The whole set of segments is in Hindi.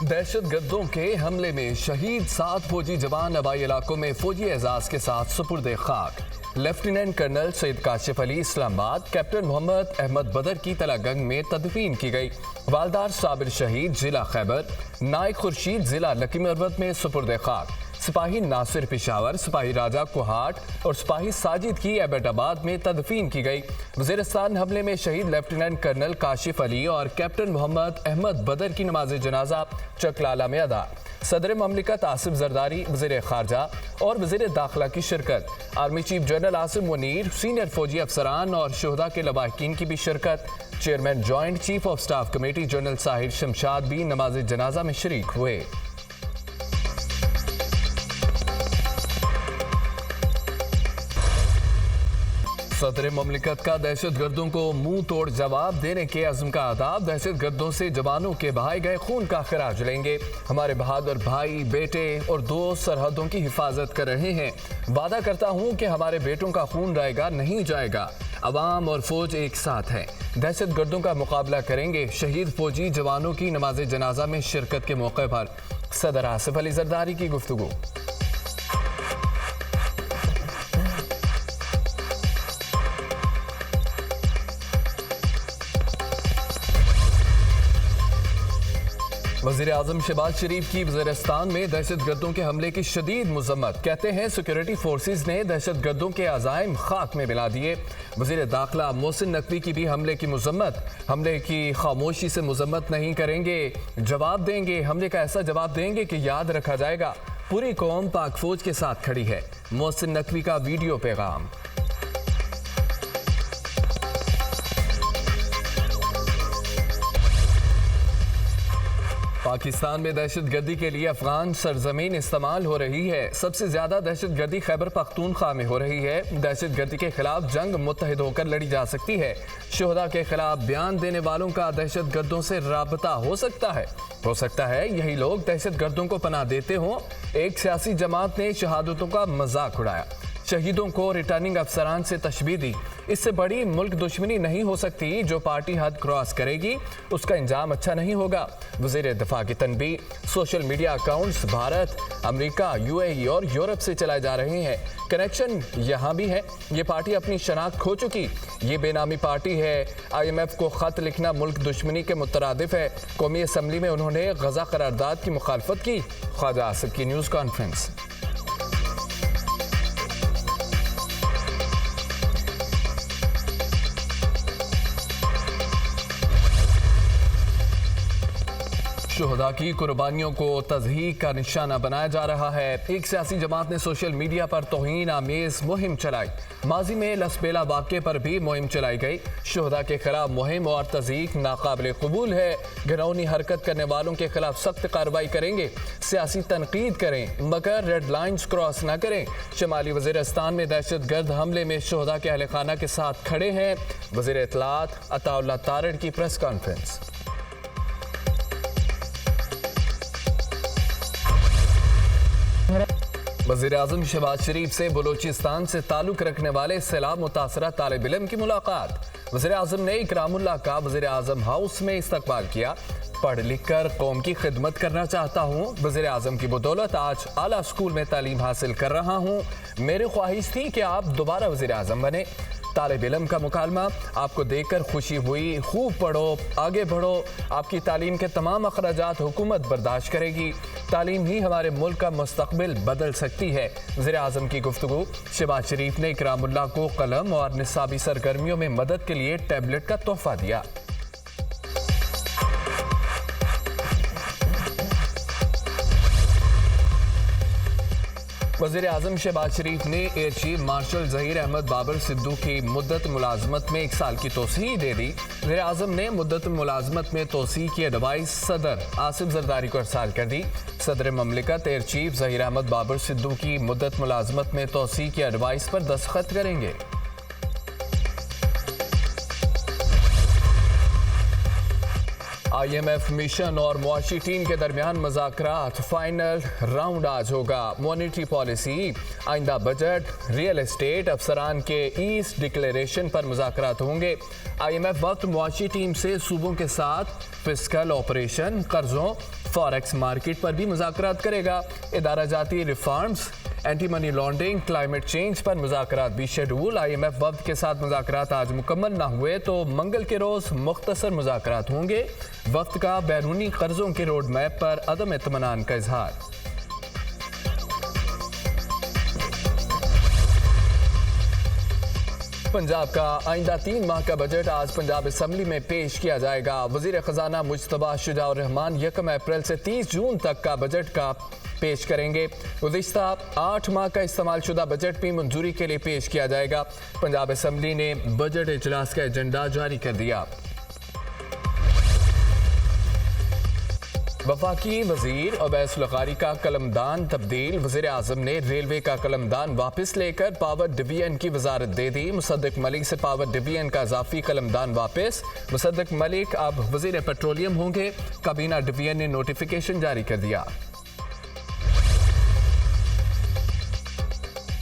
दहशतगर्दों के हमले में शहीद 7 फौजी जवान आबाई इलाकों में फौजी एजाज के साथ सुपुर्द खाक। Lieutenant colonel Syed Kashif Ali Islamabad, captain Mohammad Ahmed Badar की तलागंग में तदफीन की गई। वालदार साबिर शहीद जिला खैबर, नायक खुर्शीद जिला लकी मरवत में सुपुर्द खाक। सिपाही नासिर पेशावर, सिपाही राजा कोहाट और सिपाही साजिद की एबटाबाद में तदफीन की गई। वज़ीरिस्तान हमले में शहीद लेफ्टिनेंट कर्नल काशिफ अली और कैप्टन मोहम्मद अहमद बदर की नमाज जनाजा चकलाला में अदा। सदर ममलिकत आसिफ जरदारी, वज़ीर खारजा और वज़ीर दाखिला की शिरकत। Army chief general Asim Munir, senior फौजी अफसरान और शोहदा के लवाहिकीन की भी शिरकत। Chairman joint chief of staff committee general Sahir Shamshad भी नमाज जनाजा में शरीक हुए। सदर ममलिकत का दहशतगर्दों को मुंह तोड़ जवाब देने के अज़्म का आदाब। दहशतगर्दों से जवानों के बहाए गए खून का खराज लेंगे। हमारे बहादुर भाई, बेटे और दोस्त सरहदों की हिफाजत कर रहे हैं। वादा करता हूं कि हमारे बेटों का खून रहेगा नहीं जाएगा। अवाम और फौज एक साथ हैं, दहशतगर्दों का मुकाबला करेंगे। शहीद फौजी जवानों की नमाज जनाजा में शिरकत के मौके पर सदर आसिफ अली जरदारी की गुफ्तगू। वज़ीर आज़म शहबाज शरीफ की वज़ीरिस्तान में दहशतगर्दों के हमले की शदीद मज़म्मत। कहते हैं सिक्योरिटी फोर्सेस ने दहशतगर्दों के अज़ाइम खाक में मिला दिए। वज़ीर दाखिला मोहसिन नकवी की भी हमले की मज़म्मत। हमले की खामोशी से मज़म्मत नहीं करेंगे, जवाब देंगे। हमले का ऐसा जवाब देंगे कि याद रखा जाएगा। पूरी कौम पाक फौज के साथ खड़ी है। मोहसिन नकवी का वीडियो पैगाम। पाकिस्तान में दहशतगर्दी के लिए अफगान सरजमीन इस्तेमाल हो रही है। सबसे ज्यादा दहशतगर्दी खैबर पख्तूनख्वा में हो रही है। दहशतगर्दी के खिलाफ जंग मुत्तहिद होकर लड़ी जा सकती है। शोहदा के खिलाफ बयान देने वालों का दहशतगर्दों से राबता हो सकता है यही लोग दहशतगर्दों को पनाह देते हों। एक सियासी जमात ने शहादतों का मजाक उड़ाया, शहीदों को रिटर्निंग अफसरान से तशबीह दी। इससे बड़ी मुल्क दुश्मनी नहीं हो सकती। जो पार्टी हद क्रॉस करेगी उसका इंजाम अच्छा नहीं होगा। वज़ीर दिफा की तनबीह। Social media accounts Bharat, America, UAE और यूरोप से चलाए जा रहे हैं। कनेक्शन यहाँ भी है। ये पार्टी अपनी शनाख्त खो चुकी। ये बेनामी पार्टी है। IMF को खत लिखना मुल्क दुश्मनी के मुतरादिफ है। कौमी असम्बली में उन्होंने गजा करारदाद की मुखालफत की। ख्वाजा आसिफ की न्यूज़ कॉन्फ्रेंस। शोहदा की कुर्बानियों को तज़हीक का निशाना बनाया जा रहा है। एक सियासी जमात ने सोशल मीडिया पर तौहीन आमेज मुहिम चलाई। माजी में लसबेला वाक़े पर भी मुहिम चलाई गई। शोहदा के खिलाफ मुहिम और तज़हीक नाकाबिल कबूल है। घिनौनी हरकत करने वालों के खिलाफ सख्त कार्रवाई करेंगे। सियासी तनकीद करें मगर रेड लाइन्स क्रॉस न करें। शमाली वज़ीरिस्तान में दहशतगर्द हमले में शोहदा के अहल खाना के साथ खड़े हैं। वज़ीर इत्तलात अताउल्लाह तारड़ की प्रेस कॉन्फ्रेंस। वज़ीर आज़म शहबाज शरीफ से बलूचिस्तान से ताल्लुक़ रखने वाले सैलाब मुतासरा तालिब इल्म की मुलाकात। वज़ीर आज़म ने इकरामुल्लाह का वज़ीर आज़म हाउस में इस्तकबाल किया। पढ़ लिख कर कौम की खिदमत करना चाहता हूँ। वज़ीर आज़म की बदौलत आज आला स्कूल में तालीम हासिल कर रहा हूँ। मेरी ख्वाहिश थी कि आप दोबारा वज़ीर आज़म बने। तालिब इल्म का मुकालमा, आपको देखकर खुशी हुई। खूब पढ़ो, आगे बढ़ो। आपकी तालीम के तमाम अखराजात हुकूमत बर्दाश्त करेगी। तालीम ही हमारे मुल्क का मुस्तकबिल बदल सकती है। वज़ीर आज़म की गुफ्तगू। शहबाज शरीफ ने इकरामुल्लाह को कलम और निसाबी सरगर्मियों में मदद के लिए टैबलेट का तोहफा दिया। वज़ीर आज़म शहबाज शरीफ ने air chief marshal Zaheer Ahmed Babar Sidhu की मुद्दत मुलाजमत में 1 साल की तोसीह दे दी। वज़ीर आज़म ने मुद्दत मुलाजमत में तोसीह की एडवाइस सदर आसिफ जरदारी को अरसाल कर दी। सदर ममलिकत एयर चीफ ज़हीर अहमद बाबर सिद्दू की मुद्दत मुलाजमत में तोसीह की एडवाइस पर दस्तखत करेंगे। IMF मिशन और मुआशी टीम के दरमियान मुज़ाकरात, फाइनल राउंड आज होगा। मॉनेटरी पॉलिसी, आइंदा बजट, रियल एस्टेट, अफसरान के ईस्ट डिक्लेरेशन पर मुज़ाकरात होंगे। IMF वक्त मुआशी टीम से सूबों के साथ फिस्कल ऑपरेशन, कर्जों, फॉरेक्स मार्केट पर भी मुज़ाकरात करेगा। इदारा जाती reforms, anti money laundering, climate change पर मुज़ाकरात भी शेड्यूल। IMF वक्त के साथ मुज़ाकरात आज मुकम्मल ना हुए तो मंगल के रोज़ मुख्तसर मुज़ाकरात होंगे। वक्त का बैरूनी कर्जों के रोड मैप पर अदम इत्मीनान का इजहार। पंजाब का आइंदा 3 माह का बजट आज पंजाब असम्बली में पेश किया जाएगा। वज़ीर ख़जाना मुज्तबा शुजाउर रहमान 1 अप्रैल से 30 जून तक का बजट का पेश करेंगे। गुज़िश्ता 8 माह का इस्तेमाल शुदा बजट भी मंजूरी के लिए पेश किया जाएगा। पंजाब असम्बली ने बजट इजलास का एजेंडा जारी कर दिया। वफाकी वजीर अवैस लग़ारी का कलमदान तब्दील। वज़ीर आज़म ने रेलवे का कलमदान वापस लेकर पावर डिवीजन की वजारत दे दी। मुसद्दिक मलिक से पावर डिवीजन का इजाफी कलमदान वापस। मुसद्दिक मलिक अब वज़ीर पेट्रोलियम होंगे। काबीना डिवीजन ने नोटिफिकेशन जारी कर दिया।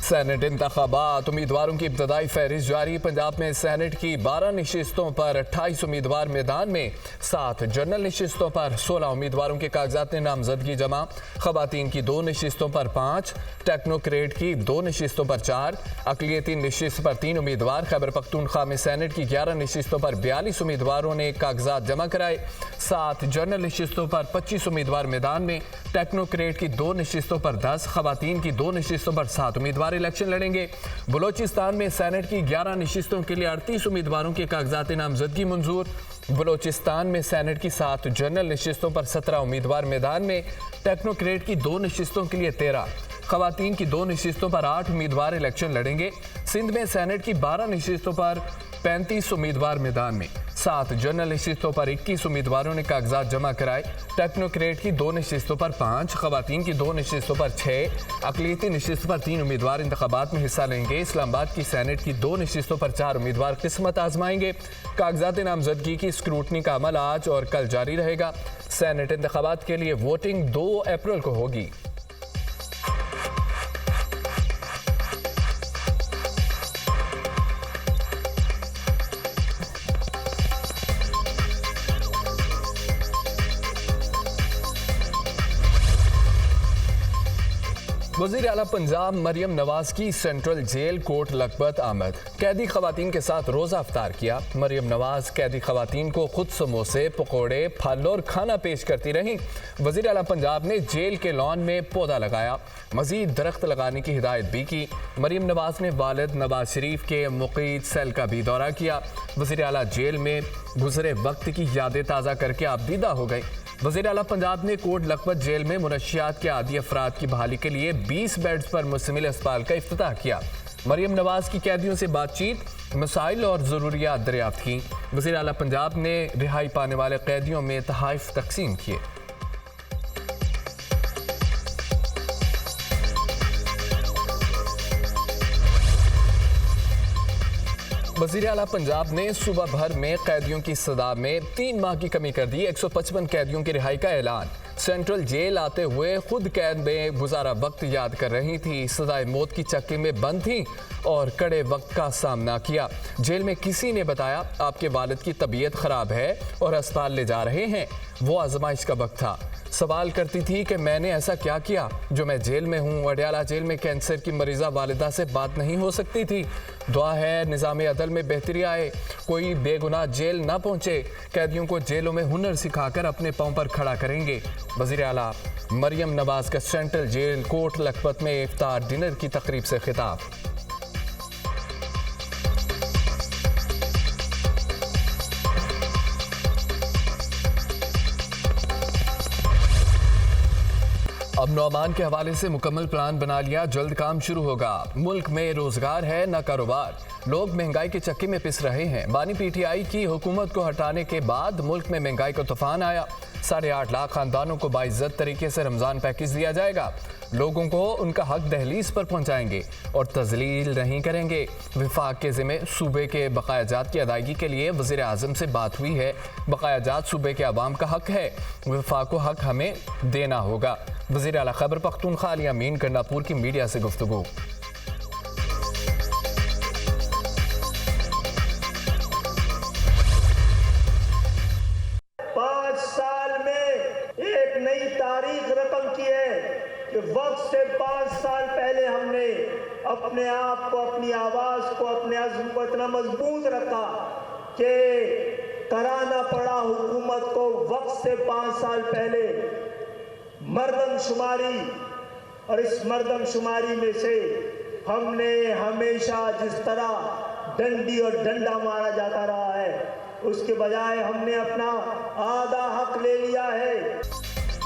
सेनेट इंतखाबात, उम्मीदवारों की इब्तदाई फहरिस्त जारी। पंजाब में सेनेट की 12 नशिस्तों पर 28 उम्मीदवार मैदान में। 7 जनरल नशिस्तों पर 16 उम्मीदवारों के कागजात नामजदगी जमा। खवातीन की 2 नशिस्तों पर 5, टेक्नोक्रेट की 2 नशिस्तों पर 4, अक़लियती नशिस्त पर 3 उम्मीदवार। खैबर पख्तूनख्वा में सेनेट की 11 नशिस्तों पर 42 उम्मीदवारों ने कागजात जमा कराए। 7 जनरल नशिस्तों पर 25 उम्मीदवार मैदान में। टेक्नोक्रेट की 2 नशिस्तों पर 10, खवातीन की 2 नशिस्तों पर 7 उम्मीदवार इलेक्शन लड़ेंगे। बलोचिस्तान में सेनेट की 11 नशिस्तों के लिए 38 उम्मीदवारों के कागजात नामजदगी मंजूर। बलोचिस्तान में सेनेट की 7 जनरल नशिस्तों पर 17 उम्मीदवार मैदान में। टेक्नोक्रेट की 2 नशिस्तों के लिए 13, खवातीन की 2 नशिस्तों पर 8 उम्मीदवार इलेक्शन लड़ेंगे। सिंध में सेनेट की 12 नशिस्तों पर 35 उम्मीदवार मैदान में। 7 जनरल नशिस्तों पर 21 उम्मीदवारों ने कागजात जमा कराए। टेक्नोक्रेट की 2 नशिस्तों पर 5, खवातीन की 2 नशिस्तों पर 6, अक़लियती नशिस्त पर 3 उम्मीदवार इंतखाबात में हिस्सा लेंगे। इस्लामाबाद की सेनेट की 2 नशिस्तों पर 4 उम्मीदवार किस्मत आजमाएंगे। कागजात नामजदगी की स्क्रूटनी का अमल आज और कल जारी रहेगा। सेनेट इंतखाबात के लिए वोटिंग 2 अप्रैल को होगी। वज़ीर आला पंजाब मरियम नवाज की सेंट्रल जेल कोट लखपत आमद। कैदी खवातीन के साथ रोज़ा अफ्तार किया। मरियम नवाज कैदी खवातीन को खुद समोसे, पकौड़े, फल और खाना पेश करती रहीं। वज़ीर आला पंजाब ने जेल के लॉन में पौधा लगाया। मज़ीद दरख्त लगाने की हिदायत भी की। मरियम नवाज ने वालिद नवाज शरीफ के मुक़ीद सेल का भी दौरा किया। वज़ीर आला जेल में गुज़रे वक्त की यादें ताज़ा करके आबदीदा हो गई। वज़ीर आला पंजाब ने कोट लखपत जेल में मुनशियात के आदी अफराद की बहाली के लिए 20 बेड्स पर मुश्तमिल अस्पताल का इफ्तिताह किया। मरियम नवाज की कैदियों से बातचीत, मसाइल और ज़रूरियात दरियाफ्त की। वज़ीर आला पंजाब ने रिहाई पाने वाले कैदियों में तोहफ़े तकसीम किए। वज़ीर आला पंजाब ने सुबह भर में कैदियों की सदा में 3 माह की कमी कर दी। 155 कैदियों की रिहाई का ऐलान। सेंट्रल जेल आते हुए खुद कैद में गुजारा वक्त याद कर रही थी। सजाए मौत की चक्की में बंद थी और कड़े वक्त का सामना किया। जेल में किसी ने बताया आपके वालिद की तबीयत खराब है और अस्पताल ले जा रहे हैं। वो आजमाइश का वक्त था। सवाल करती थी कि मैंने ऐसा क्या किया जो मैं जेल में हूँ। अडयाला जेल में कैंसर की मरीजा वालिदा से बात नहीं हो सकती थी। दुआ है निज़ाम अदल में बेहतरी आए, कोई बेगुनाह जेल ना पहुँचे। कैदियों को जेलों में हुनर सिखाकर अपने पाँव पर खड़ा करेंगे। वज़ीर आला मरियम नवाज का सेंट्रल जेल कोट लखपत में इफ्तार डिनर की तकरीब से खिताब। अब नौमान के हवाले से मुकम्मल प्लान बना लिया, जल्द काम शुरू होगा। मुल्क में रोजगार है न कारोबार। लोग महंगाई के चक्की में पिस रहे हैं। बानी पीटीआई की हुकूमत को हटाने के बाद मुल्क में महंगाई का तूफान आया। 8.5 लाख खानदानों को बाइज्जत तरीके से रमजान पैकेज दिया जाएगा। लोगों को उनका हक दहलीज पर पहुंचाएंगे और तजलील नहीं करेंगे। विफाक के ज़िम्मे सूबे के बकायाजात की अदायगी के लिए वज़ीर आज़म से बात हुई है। बकायाजात सूबे के अवाम का हक है, विफाक को हक हमें देना होगा। वज़ीर आला खैबर पख्तूनख्वा अली अमीन गंडापुर की मीडिया से गुफ्तगू। 5 साल में एक नई तारीख रकम की है कि वक्त से 5 साल पहले हमने अपने आप को, अपनी आवाज को, अपने अज़्म को इतना मजबूत रखा कि कराना पड़ा हुकूमत को वक्त से 5 साल पहले मर्दमशुमारी, और इस मर्दमशुमारी में से हमने हमेशा जिस तरह डंडी और डंडा मारा जाता रहा है, उसके बजाय हमने अपना आधा हक ले लिया है।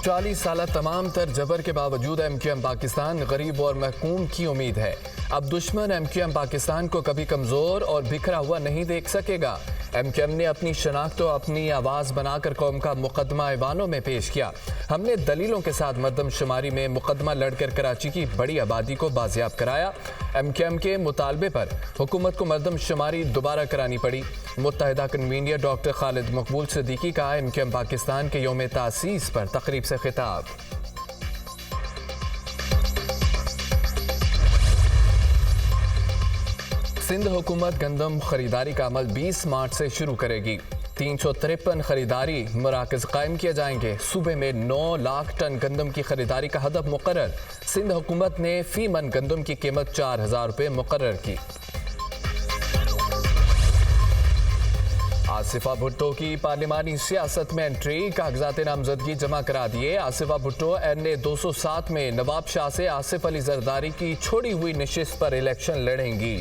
40 साल तमाम तर जबर के बावजूद MQM पाकिस्तान गरीब और महकूम की उम्मीद है। अब दुश्मन MQM पाकिस्तान को कभी कमज़ोर और बिखरा हुआ नहीं देख सकेगा। MQM ने अपनी शनाख्त और अपनी आवाज़ बनाकर कौम का मुकदमा ऐवानों में पेश किया। हमने दलीलों के साथ मर्दमशुमारी में मुकदमा लड़कर कराची की बड़ी आबादी को बाजियाब कराया। MQM के मुतालबे पर हुकूमत को मर्दमशुमारी दोबारा करानी पड़ी। मुत्तहिदा कन्वीनर डॉक्टर खालिद मकबूल सिद्दीकी का MQM पाकिस्तान के यौम तासीस पर तकरीब से खिताब। सिंध हुकूमत गंदम खरीदारी का अमल 20 मार्च से शुरू करेगी। 353 खरीदारी मराकज़ कायम किए जाएंगे। सूबे में 9 लाख टन गंदम की खरीदारी का हदफ मुकर्रर। सिंध हुकूमत ने फी मन गंदम की कीमत 4,000 रुपये मुकर्रर की। आसिफा भुट्टो की पार्लिमानी सियासत में एंट्री, कागजात नामजदगी जमा करा दिए। आसिफा भुट्टो NA 207 में नवाब शाह से आसिफ अली जरदारी की छोड़ी हुई नशिस्त पर इलेक्शन लड़ेंगी।